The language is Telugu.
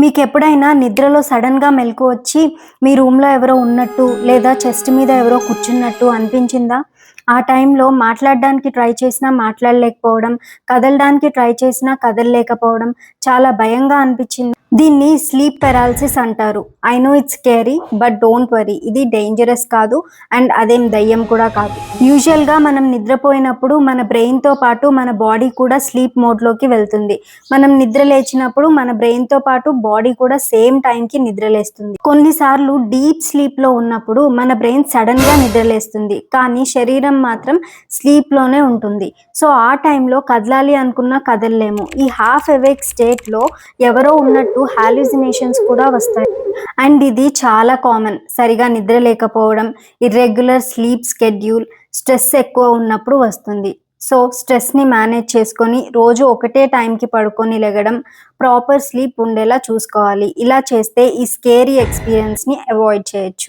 మీకెప్పుడైనా నిద్రలో సడన్‌గా మెలుకువ వచ్చి, మీ రూమ్‌లో ఎవరో ఉన్నట్టు, లేదా చెస్ట్ మీద ఎవరో కూర్చున్నట్టు అనిపించిందా? ఆ టైంలో మాట్లాడడానికి ట్రై చేసినా మాట్లాడలేకపోవడం, కదలడానికి ట్రై చేసినా కదలలేకపోవడం, చాలా భయంగా అనిపించింది. దీన్ని స్లీప్ పారాలిసిస్ అంటారు. I know it's scary but don't worry. ఇది డేంజరస్ కాదు అండ్ అదేం దెయ్యం కూడా కాదు. యూజువల్‌గా మనం నిద్రపోయినప్పుడు మన బ్రెయిన్‌తో పాటు మన బాడీ కూడా స్లీప్ మోడ్‌లోకి వెళ్తుంది. మనం నిద్ర లేచినప్పుడు మన బ్రెయిన్‌తో పాటు బాడీ కూడా సేమ్ టైంకి నిద్రలేస్తుంది. కొన్నిసార్లు డీప్ స్లీప్‌లో ఉన్నప్పుడు మన బ్రెయిన్ సడన్‌గా నిద్రలేస్తుంది. కానీ శరీరం మాత్రం స్లీప్‌లోనే ఉంటుంది. సో, ఆ టైంలో కదలాలి అనుకున్నా కదలలేము. ఈ హాఫ్ అవేక్ స్టేట్‌లో ఎవరో ఉన్నట్టు హాలుసినేషన్స్ కూడా వస్తాయి. అండ్ ఇది చాలా కామన్. సరిగా నిద్ర లేకపోవడం, ఇర్రెగ్యులర్ స్లీప్ స్కెడ్యూల్, స్ట్రెస్ ఎక్కువ ఉన్నప్పుడు వస్తుంది. సో, స్ట్రెస్‌ని మేనేజ్ చేసుకొని రోజు ఒకటే టైంకి పడుకొని లెగడం, ప్రాపర్ స్లీప్ ఉండేలా చూసుకోవాలి. ఇలా చేస్తే ఈ స్కేరీ ఎక్స్‌పీరియన్స్‌ని అవాయిడ్ చేయొచ్చు.